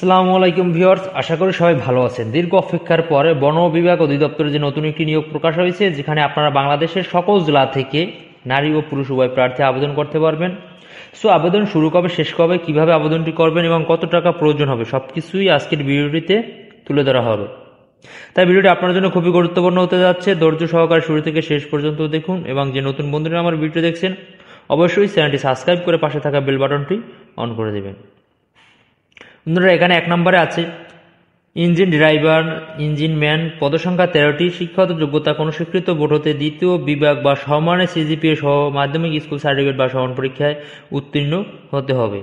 আসসালামু আলাইকুম ভিউয়ার্স, আশা করি সবাই ভালো আছেন। দীর্ঘ অপেক্ষার পরে বন বিভাগ অধিদপ্তরের যে নতুন একটি নিয়োগ প্রকাশ হয়েছে, যেখানে আপনারা বাংলাদেশের সকল জেলা থেকে নারী ও পুরুষ উভয় প্রার্থী আবেদন করতে পারবেন। সো আবেদন শুরু কবে, শেষ কবে, কিভাবে আবেদনটি করবেন এবং কত টাকা প্রয়োজন হবে, সবকিছুই আজকের ভিডিওটিতে তুলে ধরা হবে। তাই ভিডিওটি আপনার জন্য খুবই গুরুত্বপূর্ণ হতে যাচ্ছে। ধৈর্য সহকারে শুরু থেকে শেষ পর্যন্ত দেখুন এবং যে নতুন বন্ধুরা আমার ভিডিও দেখছেন, অবশ্যই চ্যানেলটি সাবস্ক্রাইব করে পাশে থাকা বেল বাটনটি অন করে দেবেন। বন্ধুরা, এখানে 1 নম্বরে আছে ইঞ্জিন ড্রাইভার, ইঞ্জিন ম্যান, পদসংখ্যা 13টি, শিক্ষাগত যোগ্যতা কোনো স্বীকৃত বোর্ড হতে দ্বিতীয় বিভাগ বা সমমানের সিজিপিএ সহ মাধ্যমিক স্কুল সার্টিফিকেট বা সমান পরীক্ষায় উত্তীর্ণ হতে হবে।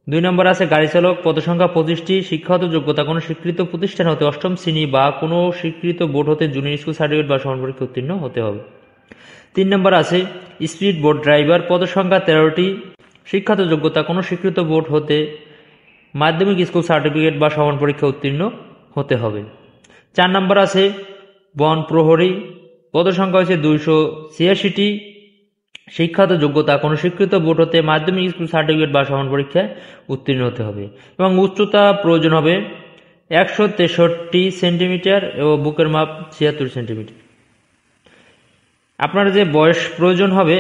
2 নম্বর আছে গাড়ি চালক, পদসংখ্যা 25টি, শিক্ষাগত যোগ্যতা কোনো স্বীকৃত প্রতিষ্ঠান হতে অষ্টম শ্রেণী বা কোনো স্বীকৃত বোর্ড হতে জুনিয়র স্কুল সার্টিফিকেট বা সমান পরীক্ষায় উত্তীর্ণ হতে হবে। 3 নম্বর আছে স্পিড বোট ড্রাইভার, পদসংখ্যা 13টি, শিক্ষাগত যোগ্যতা কোনো স্বীকৃত বোর্ড হতে মাধ্যমিক স্কুল সার্টিফিকেট বা সমান পরীক্ষা উত্তীর্ণ হতে হবে। 4 নম্বর আছে বন প্রহরী, পদসংখ্যা হচ্ছে 286টি, শিক্ষাগত যোগ্যতা কোনো স্বীকৃত বোর্ড হতে মাধ্যমিক স্কুল সার্টিফিকেট বা সমান পরীক্ষায় উত্তীর্ণ হতে হবে এবং উচ্চতা প্রয়োজন হবে 163 সেন্টিমিটার এবং বুকের মাপ 76 সেন্টিমিটার। আপনার যে বয়স প্রয়োজন হবে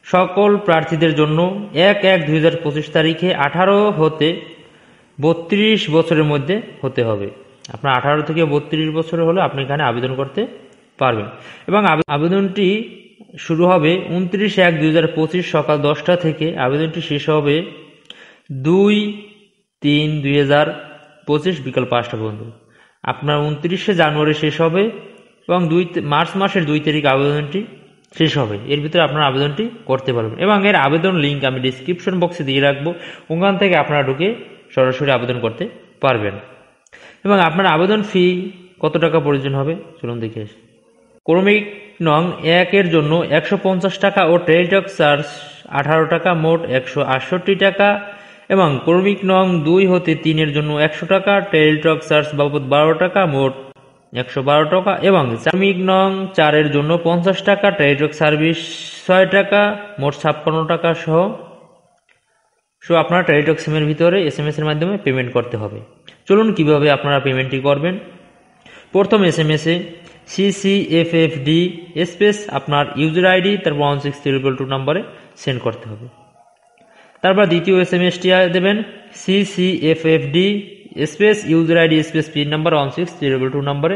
সকল প্রার্থীদের জন্য 1/1/2025 তারিখে 18 হতে 32 বছরের মধ্যে হতে হবে। আপনার 18 থেকে 32 বছর হলে আপনি এখানে আবেদন করতে পারবেন এবং আবেদনটি শুরু হবে 29/1/2025 সকাল 10টা থেকে। আবেদনটি শেষ হবে 2/3/2025 বিকাল 5টা পর্যন্ত। আপনার 29শে জানুয়ারি শেষ হবে এবং মার্চ মাসের 2 তারিখ আবেদনটি শেষ হবে। এর ভিতরে আপনারা আবেদনটি করতে পারবেন এবং এর আবেদন লিঙ্ক আমি ডিসক্রিপশন বক্সে দিয়ে রাখবো। ওখান থেকে আপনারা ঢুকে সরাসরি আবেদন করতে পারবেন। এবং আপনার আবেদন ফি কত টাকা প্রয়োজন হবে চলুন দেখে আসি। ক্রমিক নং 1 এর জন্য 150 টাকা ও টেলিটক চার্জ 18 টাকা, মোট 168 টাকা। এবং ক্রমিক নং 2 হতে 3 এর জন্য 100 টাকা, টেলিটক চার্জ বাবদ 12 টাকা, মোট 112 টাকা। এবং ক্রমিক নং 4 এর জন্য 50 টাকা, টেলিটক সার্ভিস 6 টাকা, মোট 56 টাকা সহ আপনারা টেলিটক সিমের ভিতরে SMS এর মাধ্যমে পেমেন্ট করতে হবে। চলুন কিভাবে আপনারা পেমেন্টটি করবেন। প্রথম SMS এ CCFFD স্পেস আপনার ইউজার আইডি, তারপর 16322 নম্বরে সেন্ড করতে হবে। তারপর দ্বিতীয় SMS-টি দেবেন CCFFD space user ID space pin number 16322 নম্বরে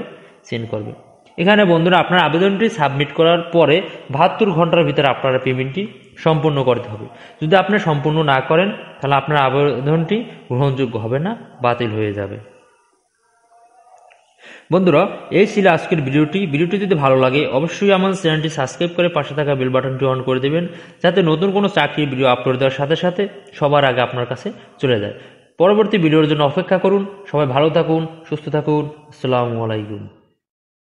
সেন্ড করবে। এখানে বন্ধুরা আপনার আবেদনটি সাবমিট করার পরে 72 ঘন্টার ভিতরে আপনারা পেমেন্টটি সম্পূর্ণ করতে হবে। যদি আপনি সম্পূর্ণ না করেন তাহলে আপনার আবেদনটি গ্রহণযোগ্য হবে না, বাতিল হয়ে যাবে। বন্ধুরা, এই ছিল আজকের ভিডিওটি যদি ভালো লাগে অবশ্যই আমার চ্যানেলটি সাবস্ক্রাইব করে পাশে থাকা বেল বাটনটি অন করে দেবেন, যাতে নতুন কোনো চাকরির ভিডিও আপলোড দেওয়ার সাথে সাথে সবার আগে আপনার কাছে চলে যায়। পরবর্তী ভিডিওর জন্য অপেক্ষা করুন। সবাই ভালো থাকুন, সুস্থ থাকুন। আসসালামু আলাইকুম।